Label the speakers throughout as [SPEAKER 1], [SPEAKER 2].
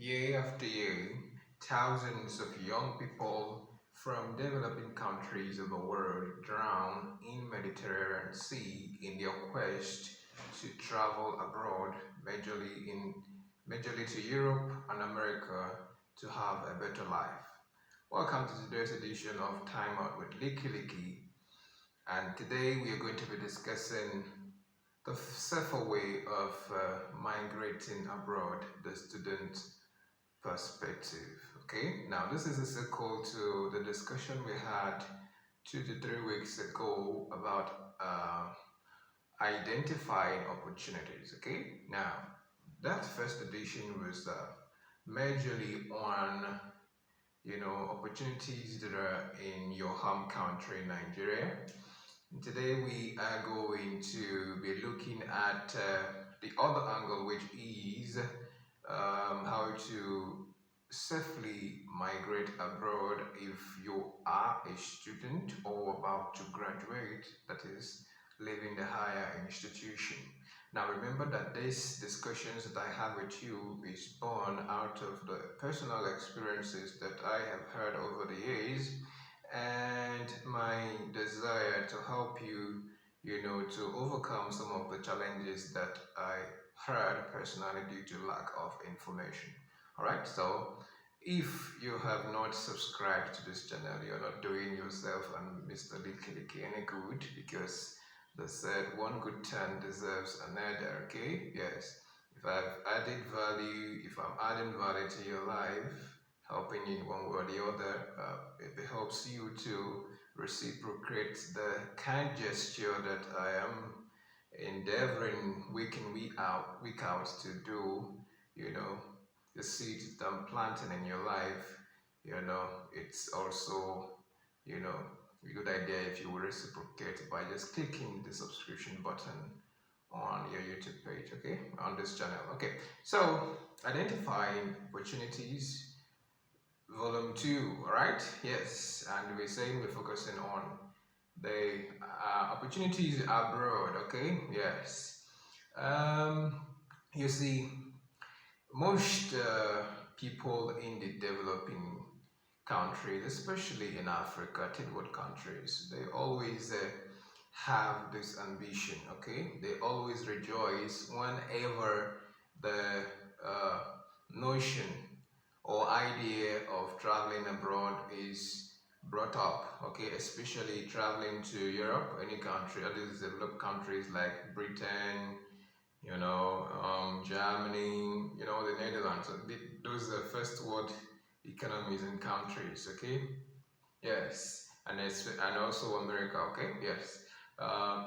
[SPEAKER 1] Year after year, thousands of young people from developing countries of the world drown in Mediterranean Sea in their quest to travel abroad, majorly to Europe and America, to have a better life. Welcome to today's edition of Timeout with Licky, and today we are going to be discussing the safer way of migrating abroad, the student perspective. Okay, now this is a sequel to the discussion we had 2 to 3 weeks ago about identifying opportunities. Okay, now that first edition was majorly on opportunities that are in your home country, Nigeria. And today we are going to be looking at the other angle, which is how to safely migrate abroad if you are a student or about to graduate, that is, leaving the higher institution. Now remember that these discussions that I have with you is born out of the personal experiences that I have heard over the years and my desire to help you, to overcome some of the challenges that I heard personally due to lack of information. All right, so if you have not subscribed to this channel, you're not doing yourself and Mr. Licky any good, because they said one good turn deserves another. Okay, yes. If I've added value, if I'm adding value to your life, helping in one way or the other, it helps you to reciprocate the kind gesture that I am endeavoring week in, week out to do. The seeds that I'm planting in your life, it's also, a good idea if you will reciprocate by just clicking the subscription button on your YouTube page, okay, on this channel. Okay, so identifying opportunities volume 2, all right, yes, and we're saying we're focusing on the opportunities abroad, okay, yes. You see, most people in the developing countries, especially in Africa, third world countries, they always have this ambition, okay? They always rejoice whenever the notion or idea of traveling abroad is brought up, okay? Especially traveling to Europe, any country, that is developed countries like Britain, Germany, the Netherlands. Those are first world economies and countries, okay? Yes, and also America, okay? Yes.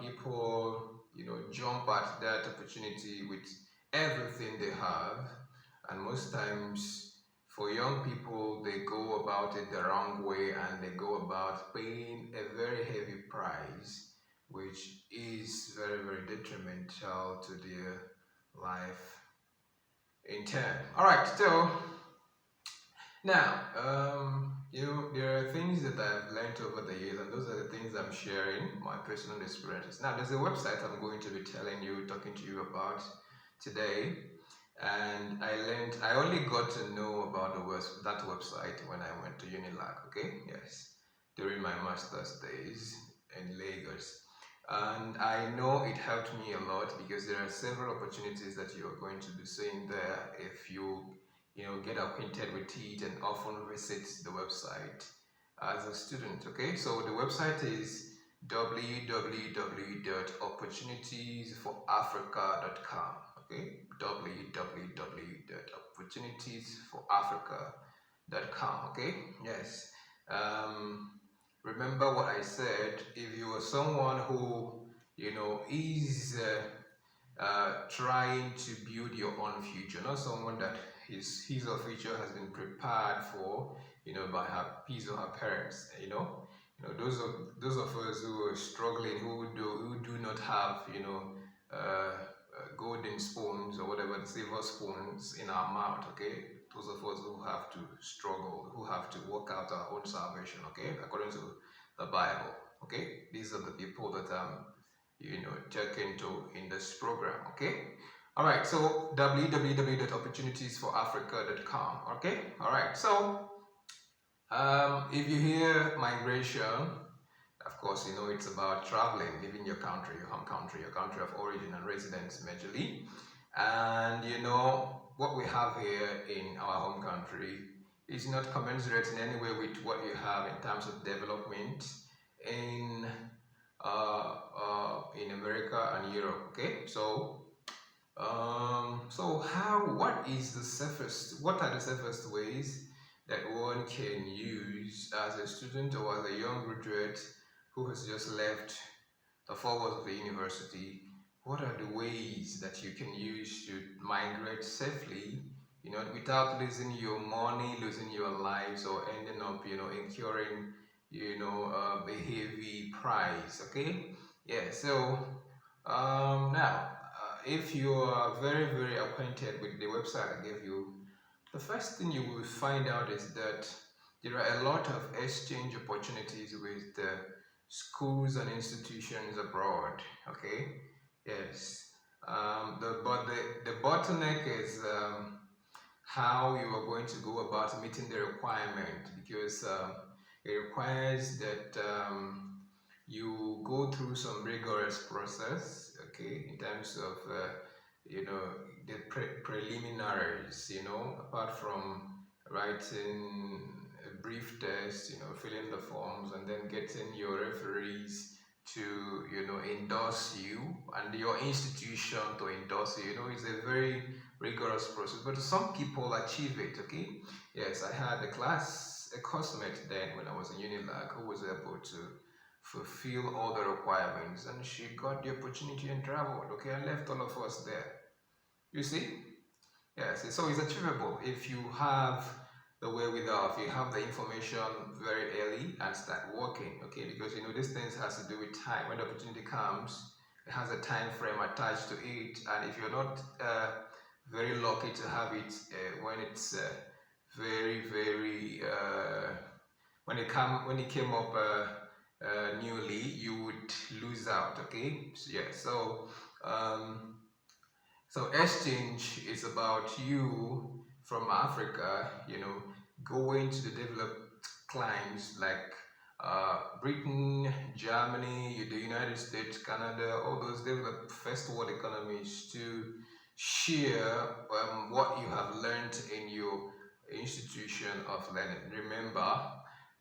[SPEAKER 1] People, jump at that opportunity with everything they have, and most times for young people, they go about it the wrong way and they go about paying a very heavy price, which is very, very detrimental to their life in turn. All right, so now, there are things that I've learned over the years, and those are the things I'm sharing, my personal experiences. Now, there's a website I'm going to be talking to you about today, and I only got to know about that website when I went to Unilag, okay? Yes, during my master's days in Lagos. And I know it helped me a lot because there are several opportunities that you are going to be seeing there if you get acquainted with it and often visit the website as a student. Okay, so the website is www.opportunitiesforafrica.com. Okay, www.opportunitiesforafrica.com. Okay, yes. Remember what I said. If you are someone who is trying to build your own future, not someone that his or future has been prepared for, by his or her parents. Those of us who are struggling, who do not have, golden spoons or whatever, the silver spoons in our mouth. Okay, those of us who have to struggle, who have to work out our own salvation. Okay, according to the Bible. Okay, these are the people that talking to in this program. Okay, All right, so www.opportunitiesforafrica.com. Okay, all right. So if you hear migration, of course, you know it's about traveling, leaving your country, your home country, your country of origin and residence majorly. And you know, what we have here in our home country is not commensurate in any way with what you have in terms of development in in America and Europe. Okay, so what is the safest, what are the safest ways that one can use as a student or as a young graduate who has just left the four walls of the university? What are the ways that you can use to migrate safely, you know, without losing your money, losing your lives, or ending up, you know, incurring, you know, a heavy price? Okay, yeah. So now, if you are very, very acquainted with the website I gave you, the first thing you will find out is that there are a lot of exchange opportunities with schools and institutions abroad. Okay, yes. The bottleneck is how you are going to go about meeting the requirement, because it requires that you go through some rigorous process, okay, in terms of you know, the preliminaries, you know, apart from writing a brief test, you know, filling the forms and then getting your referees to, you know, endorse you and your institution to endorse you. You know, it's a very rigorous process, but some people achieve it. Okay, yes, I had a classmate then when I was in Unilag who was able to fulfill all the requirements, and she got the opportunity and traveled. Okay, and left all of us there. You see? Yes, so it's achievable if you have the wherewithal, if you have the information very early and start working. Okay, because you know these things has to do with time. When the opportunity comes, it has a time frame attached to it, and if you're not very lucky to have it when it's very, very when it came up newly, you would lose out. Okay, so, yeah. Um, so exchange is about you from Africa, you know, going to the developed climes like Britain, Germany, the United States, Canada, all those developed first world economies, to share what you have learned in your institution of learning. Remember,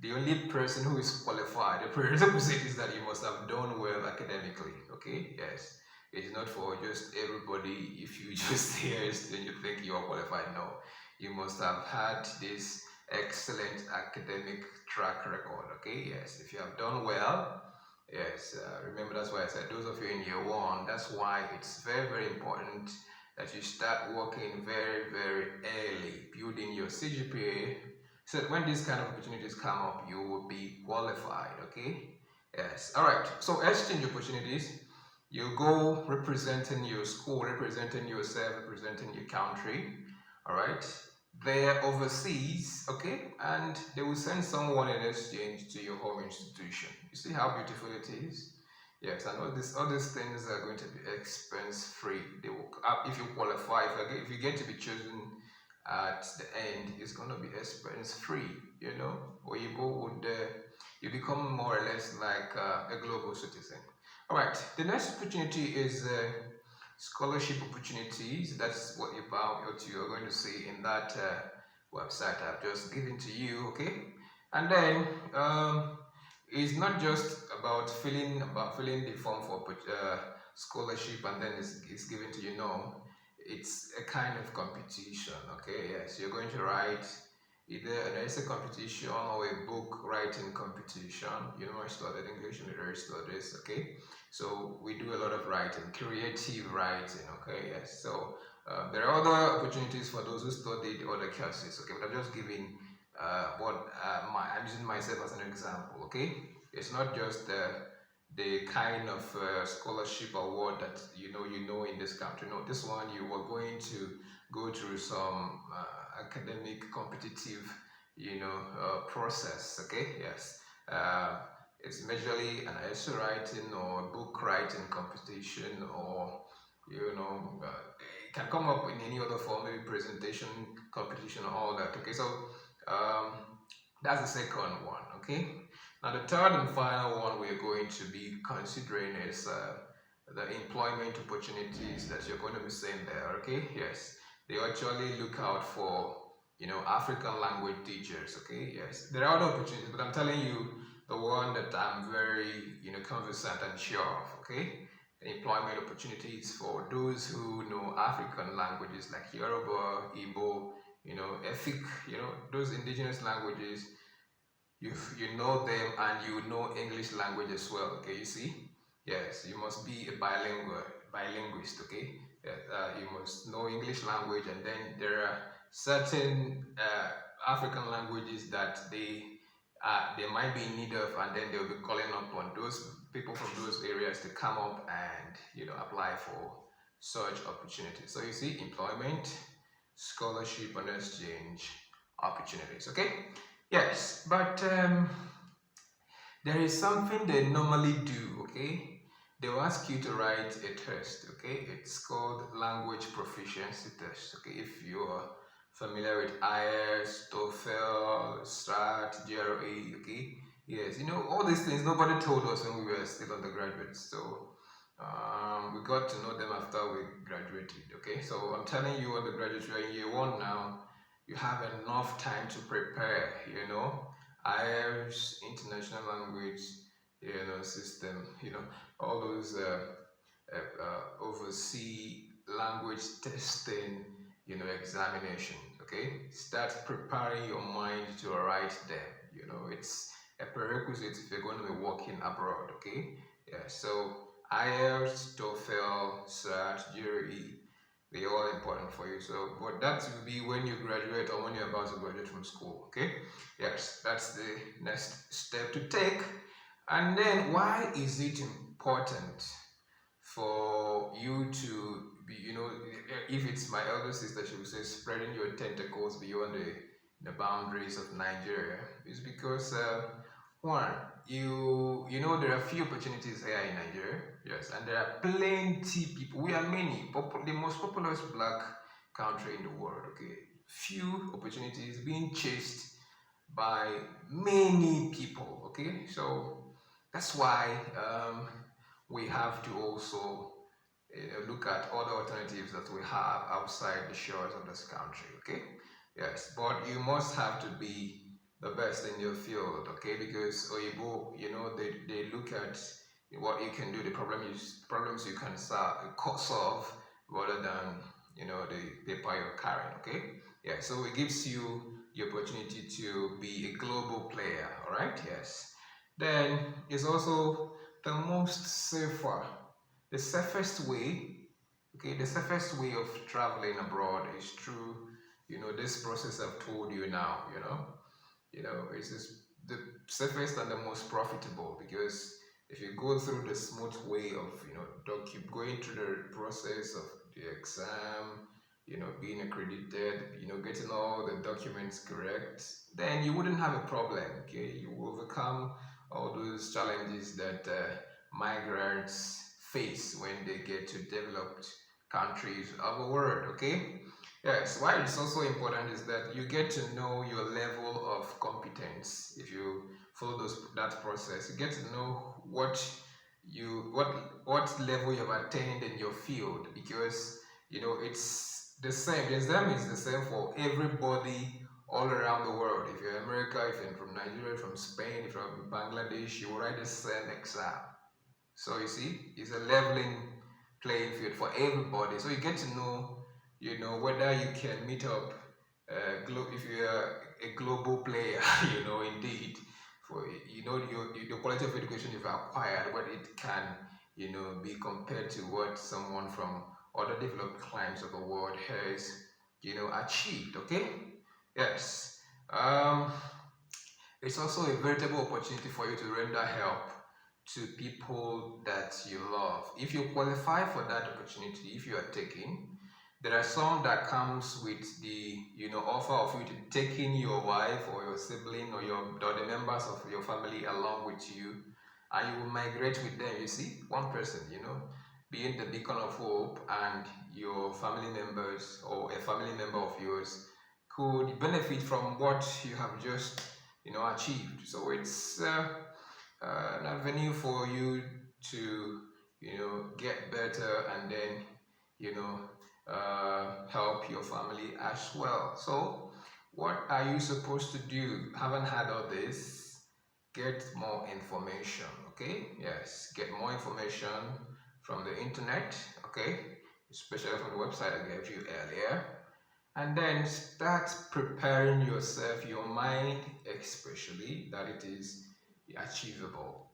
[SPEAKER 1] the only person who is qualified, the prerequisite is that you must have done well academically. Okay, yes. It's not for just everybody. If you just hear it and you think you are qualified, no. You must have had this excellent academic track record. Okay, yes. If you have done well, yes. Remember, that's why I said those of you in year one, that's why it's very, very important that you start working very, very early, building your CGPA, so that when these kind of opportunities come up, you will be qualified. Okay, yes. All right. So exchange opportunities, you go representing your school, representing yourself, representing your country. All right, they're overseas. Okay, and they will send someone in exchange to your home institution. You see how beautiful it is? Yes, and all these things are going to be expense free. They will, if you qualify, if you get to be chosen at the end, it's going to be expense free. You know, or you become more or less like a global citizen. All right, the next opportunity is scholarship opportunities. That's what you're going to see in that website I've just given to you. Okay, and then it's not just about filling the form for scholarship and then it's given to you. No, it's a kind of competition. Okay, yes, you're going to write either an essay competition or a book writing competition. You know, I studied English Literary Studies. Okay, so we do a lot of writing, creative writing. Okay, yes. So there are other opportunities for those who studied other courses. Okay, but I'm just giving I'm using myself as an example. Okay, it's not just the kind of scholarship award that you know in this country. No, this one you are going to go through some academic competitive process. Okay, yes. It's majorly an essay writing or book writing competition, or you know it can come up in any other form, maybe presentation, competition, or all that. Okay, so um, that's the second one. Okay, now the third and final one we're going to be considering is the employment opportunities that you're going to be seeing there. Okay, yes, they actually look out for African language teachers. Okay, yes, there are other opportunities, but I'm telling you the one that I'm very conversant and sure of. Okay, employment opportunities for those who know African languages like Yoruba, Igbo, Efik, those indigenous languages. You know them and you know English language as well. Okay, you see, yes, you must be a bilinguist. Okay, you must know English language, and then there are certain African languages that they might be in need of, and then they'll be calling upon those people from those areas to come up and apply for such opportunities. So you see, employment, scholarship, and exchange opportunities. Okay. Yes, but there is something they normally do, okay? They will ask you to write a test, okay? It's called language proficiency test, okay? If you're familiar with IELTS, TOEFL, STAT, GRE, okay? Yes, all these things nobody told us when we were still undergraduates, so we got to know them after we graduated, okay? So I'm telling you, undergraduates, you're in year one now, you have enough time to prepare, IELTS, international language, system, all those overseas language testing, examination. Okay, start preparing your mind to write them. It's a prerequisite if you're going to be working abroad. Okay, yeah. So IELTS, TOEFL, SAT, GRE, they're all important for you. So, but that will be when you graduate or when you're about to graduate from school. Okay, yes, that's the next step to take. And then, why is it important for you to be, if it's my elder sister, she would say, spreading your tentacles beyond the boundaries of Nigeria? Is because one, there are few opportunities here in Nigeria, yes, and there are plenty people. We are many, the most populous black country in the world. Okay, few opportunities being chased by many people. Okay, so that's why we have to also look at other alternatives that we have outside the shores of this country. Okay, yes, but you must have to be the best in your field. Okay, because Oyibo, they look at what you can do, the problems you can solve rather than the paper you're carrying. Okay, yeah, so it gives you the opportunity to be a global player. All right, yes. Then it's also the most safer, the safest way. Okay, the safest way of traveling abroad is through this process I've told you now. It's just the safest and the most profitable, because if you go through the smooth way of keep going through the process of the exam, being accredited, getting all the documents correct, then you wouldn't have a problem. Okay, you will overcome all those challenges that migrants face when they get to developed countries of the world. Okay, yes, why it's also important is that you get to know your level of competence. If you follow that process, you get to know what level you've attained in your field, because it's the same. The exam is the same for everybody all around the world. If you're America, if you're from Nigeria, from Spain, if you're from Bangladesh, you will write the same exam. So you see, it's a leveling playing field for everybody. So you get to know, whether you can meet up, if you're a global player, indeed, for the quality of education you've acquired, what it can, be compared to what someone from other developed climes of the world has, achieved. Okay, yes. It's also a veritable opportunity for you to render help to people that you love. If you qualify for that opportunity, if you are taking, there are some that comes with the offer of you to taking your wife or your sibling or the members of your family along with you, and you will migrate with them. You see, one person, being the beacon of hope, and your family members or a family member of yours could benefit from what you have just achieved. So it's an avenue for you to get better, and then you know help your family as well. So what are you supposed to do? Haven't had all this? Get more information. Okay, yes, get more information from the internet. Okay, especially from the website I gave you earlier, and then start preparing yourself, your mind especially, that it is achievable.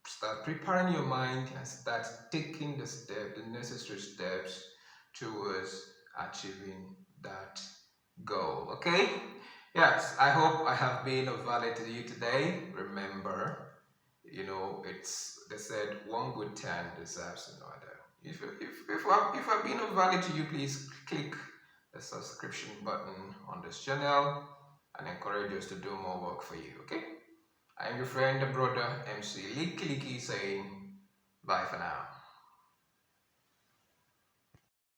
[SPEAKER 1] Start preparing your mind and start taking the necessary steps towards achieving that goal. Okay, yes, I hope I have been of value to you today. Remember, it's they said one good turn deserves another. If I've been of value to you, please click the subscription button on this channel and encourage us to do more work for you. Okay, I am your friend, the brother MC Licky saying bye for now.